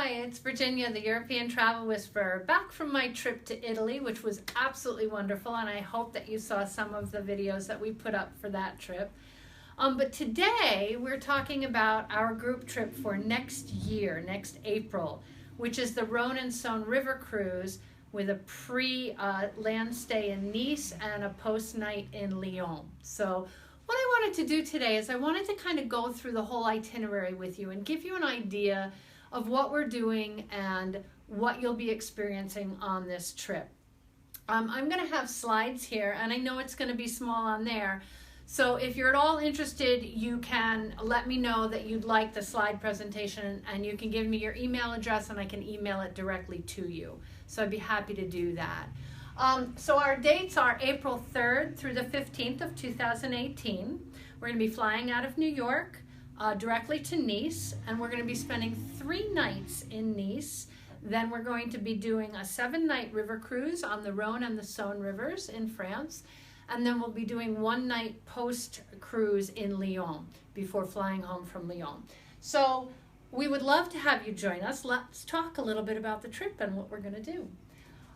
Hi, it's Virginia, the European Travel Whisperer, back from my trip to Italy, which was absolutely wonderful, and I hope that you saw some of the videos that we put up for that trip. But today we're talking about our group trip for next year, next April, which is the Rhone and Saône River Cruise with a pre-land stay in Nice and a post-night in Lyon. So what I wanted to do today is I wanted to kind of go through the whole itinerary with you and give you an idea of what we're doing and what you'll be experiencing on this trip. I'm going to have slides here, and I know it's going to be small on there. So if you're at all interested, you can let me know that you'd like the slide presentation, and you can give me your email address and I can email it directly to you. So I'd be happy to do that. So our dates are April 3rd through the 15th of 2018. We're going to be flying out of New York directly to Nice, and we're going to be spending 3 nights in Nice. Then we're going to be doing a 7-night river cruise on the Rhone and the Saône rivers in France. And then we'll be doing 1 night post cruise in Lyon before flying home from Lyon. So we would love to have you join us. Let's talk a little bit about the trip and what we're going to do.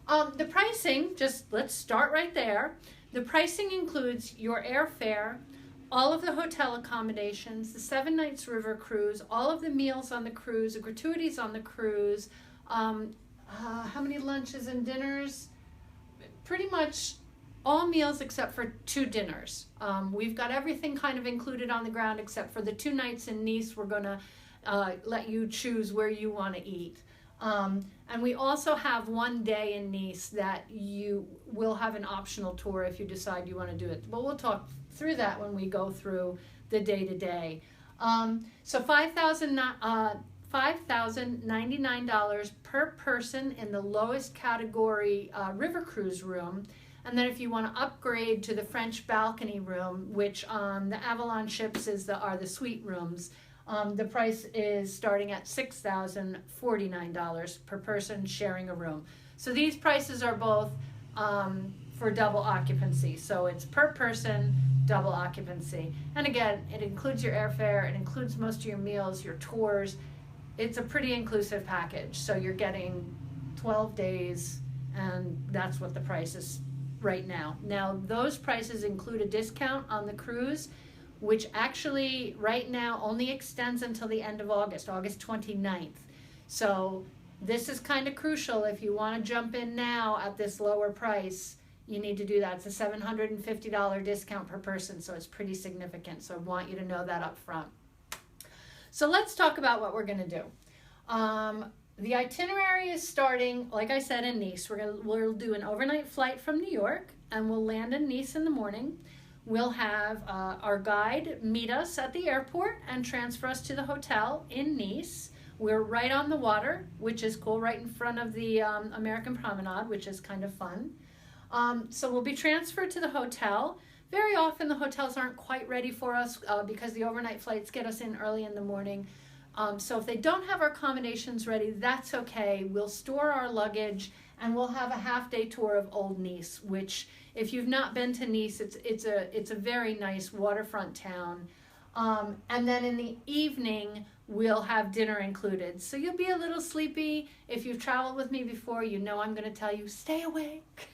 The pricing, let's start right there. The pricing includes your airfare, all of the hotel accommodations, the 7 nights river cruise, all of the meals on the cruise, the gratuities on the cruise, how many lunches and dinners? Pretty much all meals except for 2 dinners. We've got everything kind of included on the ground except for the 2 nights in Nice. We're going to let you choose where you want to eat. And we also have 1 day in Nice that you will have an optional tour if you decide you want to do it. But we'll talk through that when we go through the day-to-day. So $5,099 per person in the lowest category river cruise room. And then if you want to upgrade to the French balcony room, which on the Avalon ships are the suite rooms, the price is starting at $6,049 per person sharing a room. So these prices are both for double occupancy. So it's per person, double occupancy. And again, it includes your airfare, it includes most of your meals, your tours. It's a pretty inclusive package. So you're getting 12 days, and that's what the price is right now. Now, those prices include a discount on the cruise, which actually right now only extends until the end of August 29th. So this is kind of crucial. If you want to jump in now at this lower price, you need to do that. It's a $750 discount per person, so it's pretty significant. So I want you to know that up front. So let's talk about what we're going to do. The itinerary is starting, like I said, in Nice. We'll do an overnight flight from New York, and we'll land in Nice in the morning. We'll have our guide meet us at the airport and transfer us to the hotel in Nice. We're right on the water, which is cool, right in front of the American Promenade, which is kind of fun. So we'll be transferred to the hotel. Very often the hotels aren't quite ready for us because the overnight flights get us in early in the morning. So if they don't have our accommodations ready, that's okay. We'll store our luggage and we'll have a half-day tour of Old Nice, which if you've not been to Nice, it's a very nice waterfront town. And then in the evening, we'll have dinner included. So you'll be a little sleepy. If you've traveled with me before, you know I'm going to tell you, stay awake,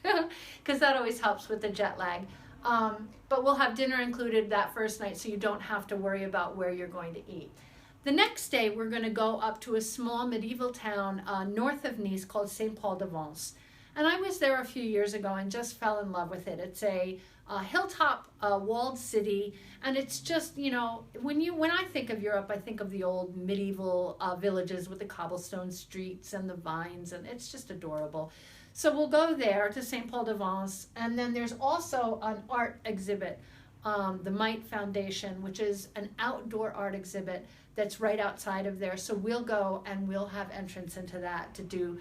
because that always helps with the jet lag. But we'll have dinner included that first night, so you don't have to worry about where you're going to eat. The next day, we're going to go up to a small medieval town north of Nice called Saint-Paul-de-Vence. And I was there a few years ago and just fell in love with it. It's a hilltop walled city, and it's just, you know, when I think of Europe, I think of the old medieval villages with the cobblestone streets and the vines, and it's just adorable. So we'll go there to Saint-Paul-de-Vence, and then there's also an art exhibit, the Mite Foundation, which is an outdoor art exhibit that's right outside of there. So we'll go and we'll have entrance into that to do.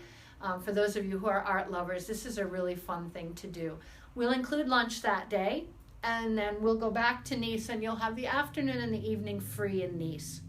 For those of you who are art lovers, this is a really fun thing to do. We'll include lunch that day, and then we'll go back to Nice, and you'll have the afternoon and the evening free in Nice.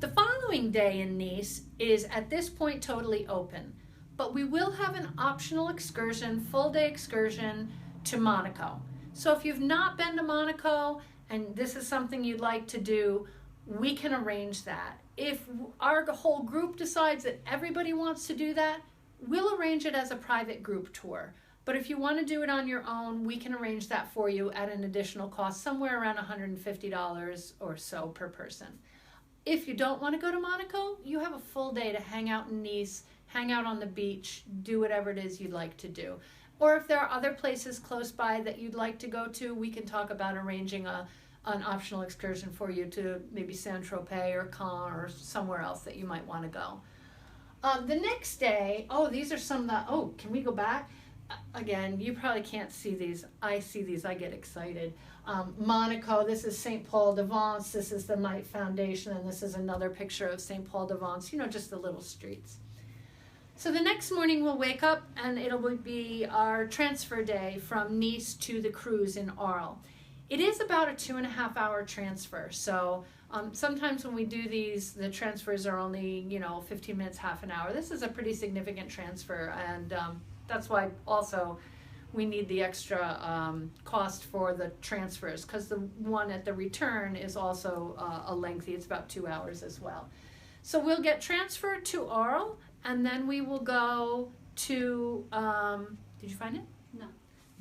The following day in Nice is at this point totally open, but we will have an optional excursion, full-day excursion to Monaco. So if you've not been to Monaco and this is something you'd like to do, we can arrange that. If our whole group decides that everybody wants to do that, we'll arrange it as a private group tour. But if you want to do it on your own, we can arrange that for you at an additional cost, somewhere around $150 or so per person. If you don't want to go to Monaco, you have a full day to hang out in Nice, hang out on the beach, do whatever it is you'd like to do. Or if there are other places close by that you'd like to go to, we can talk about arranging an optional excursion for you to maybe Saint-Tropez or Cannes or somewhere else that you might want to go. The next day, these are some of the, can we go back? Again, you probably can't see these. I see these, I get excited. Monaco, this is St. Paul de Vence, this is the Knight Foundation, and this is another picture of St. Paul de Vence, just the little streets. So the next morning we'll wake up and it'll be our transfer day from Nice to the cruise in Arles. It is about a 2.5 hour transfer, so sometimes when we do these, the transfers are only, 15 minutes, half an hour. This is a pretty significant transfer, and that's why also we need the extra cost for the transfers, because the one at the return is also a lengthy, it's about 2 hours as well. So we'll get transferred to Arles, and then we will go to, did you find it? No.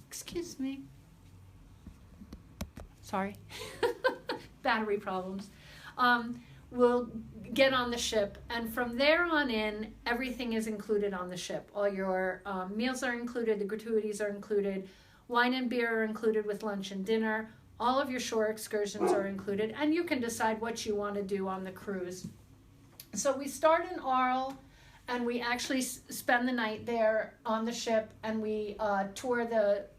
Excuse me. Sorry. Battery problems. We'll get on the ship, and from there on in, everything is included on the ship. All your meals are included, the gratuities are included, wine and beer are included with lunch and dinner, all of your shore excursions are included, and you can decide what you want to do on the cruise. So we start in Arles, and we actually spend the night there on the ship, and we tour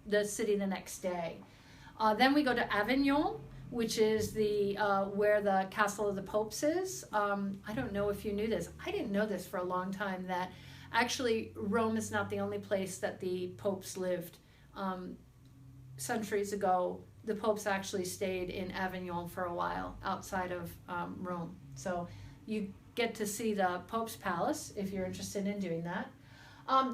the city the next day. Then we go to Avignon, which is the where the Castle of the Popes is. I don't know if you knew this. I didn't know this for a long time, that actually Rome is not the only place that the popes lived. Centuries ago, the popes actually stayed in Avignon for a while outside of Rome. So you get to see the Pope's Palace if you're interested in doing that.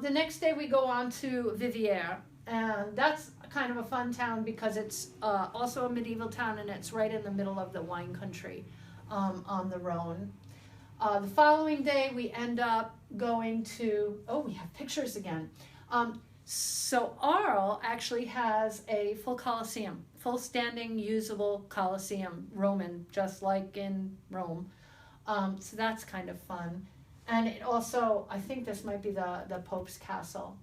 The next day we go on to Viviers, and that's kind of a fun town because it's also a medieval town, and it's right in the middle of the wine country on the Rhone. The following day we end up going to, we have pictures again. So Arles actually has a full Colosseum, full standing usable Colosseum, Roman, just like in Rome. So that's kind of fun. And it also, I think this might be the Pope's Castle.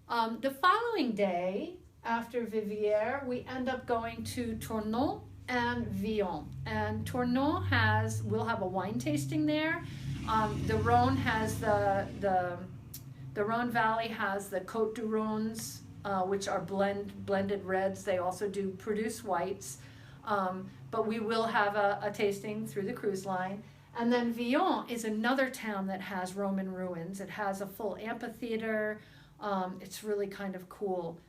The following day, after Viviers, we end up going to Tournon and Villon. And Tournon we'll have a wine tasting there. The Rhone has the Rhone Valley has the Côte du Rhônes, which are blended reds. They also do produce whites. But we will have a tasting through the cruise line. And then Villon is another town that has Roman ruins. It has a full amphitheater. It's really kind of cool.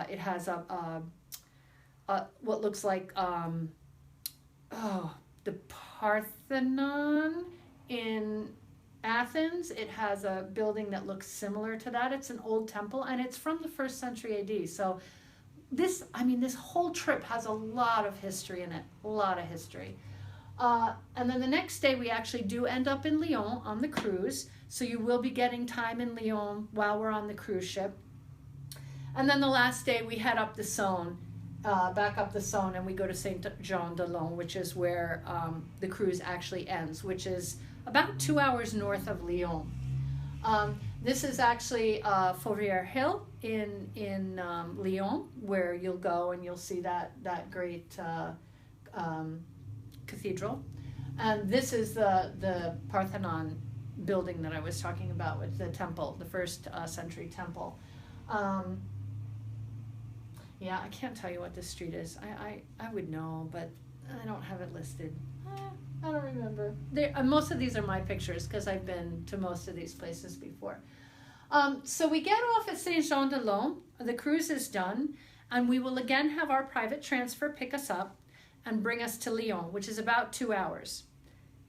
It has what looks like the Parthenon in Athens. It has a building that looks similar to that. It's an old temple, and it's from the 1st century AD. So this whole trip has a lot of history in it, a lot of history. And then the next day we actually do end up in Lyon on the cruise. So you will be getting time in Lyon while we're on the cruise ship. And then the last day we head up the Saône, back up the Saône, and we go to Saint-Jean-de-Lons, which is where the cruise actually ends, which is about 2 hours north of Lyon. This is actually Fauvrier Hill in Lyon, where you'll go and you'll see that great cathedral. And this is the Parthenon building that I was talking about with the temple, the 1st century temple. Yeah, I can't tell you what this street is. I would know, but I don't have it listed. I don't remember. Most of these are my pictures because I've been to most of these places before. So we get off at Saint-Jean-de-Lons. The cruise is done, and we will again have our private transfer pick us up and bring us to Lyon, which is about 2 hours.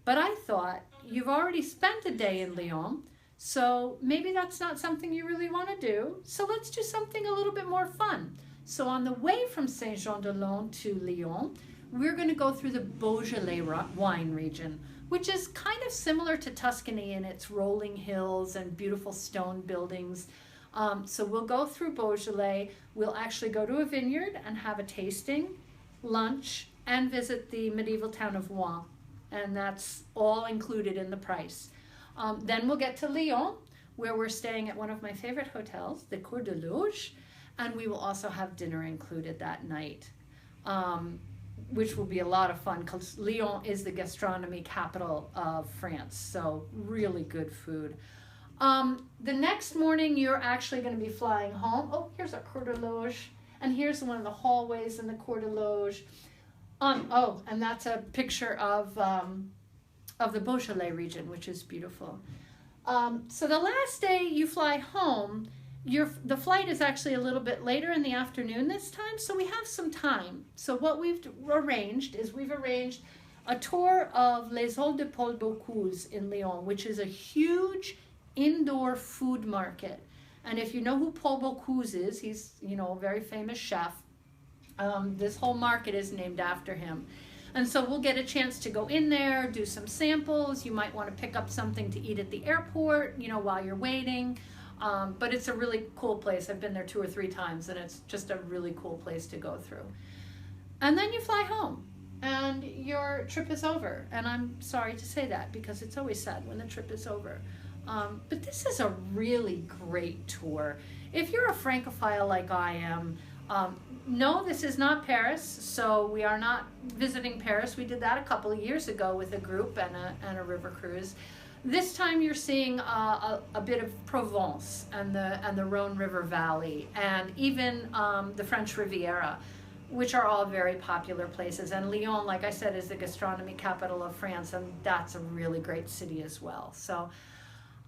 But I thought, you've already spent a day in Lyon, so maybe that's not something you really want to do. So let's do something a little bit more fun. So on the way from Saint-Jean-de-Lons to Lyon, we're going to go through the Beaujolais wine region. which is kind of similar to Tuscany in its rolling hills and beautiful stone buildings. So we'll go through Beaujolais. We'll actually go to a vineyard and have a tasting, lunch, and visit the medieval town of Rhone. And that's all included in the price. Then we'll get to Lyon, where we're staying at one of my favorite hotels, the Cour de Loge, and we will also have dinner included that night, which will be a lot of fun because Lyon is the gastronomy capital of France, so really good food. The next morning, you're actually going to be flying home. Oh, here's our Cour de Loge, and here's one of the hallways in the Cour de Loge. Oh, and that's a picture of the Beaujolais region, which is beautiful. So the last day you fly home, the flight is actually a little bit later in the afternoon this time, so we have some time. So what we've arranged is a tour of Les Halles de Paul Bocuse in Lyon, which is a huge indoor food market. And if you know who Paul Bocuse is, he's, you know, a very famous chef. This whole market is named after him. And so we'll get a chance to go in there, do some samples. You might want to pick up something to eat at the airport, you know, while you're waiting. But it's a really cool place. I've been there 2 or 3 times, and it's just a really cool place to go through. And then you fly home, and your trip is over. And I'm sorry to say that, because it's always sad when the trip is over. But this is a really great tour. If you're a Francophile like I am, no, this is not Paris, so we are not visiting Paris. We did that a couple of years ago with a group and a river cruise. This time you're seeing a bit of Provence and the Rhone River Valley, and even the French Riviera, which are all very popular places. And Lyon, like I said, is the gastronomy capital of France, and that's a really great city as well. So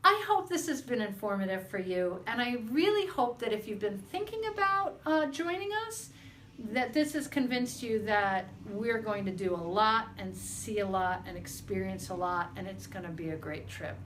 I hope this has been informative for you, and I really hope that if you've been thinking about joining us, that this has convinced you that we're going to do a lot and see a lot and experience a lot, and it's going to be a great trip.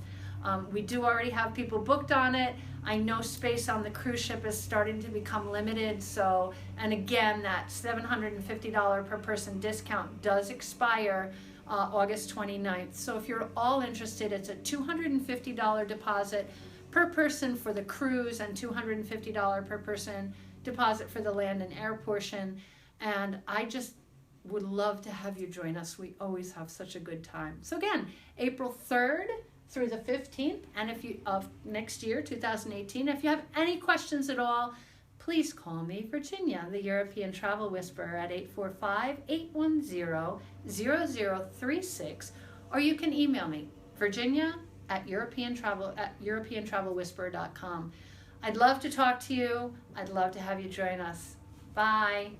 We do already have people booked on it. I know space on the cruise ship is starting to become limited, so, and again, that $750 per person discount does expire August 29th. So if you're all interested, it's a $250 deposit per person for the cruise and $250 per person deposit for the land and air portion. And I just would love to have you join us. We always have such a good time. So again, April 3rd through the 15th, and of next year, 2018. If you have any questions at all, please call me, Virginia, the European Travel Whisperer, at 845-810-0036, or you can email me, virginia@europeantravelwhisperer.com. I'd love to talk to you. I'd love to have you join us. Bye.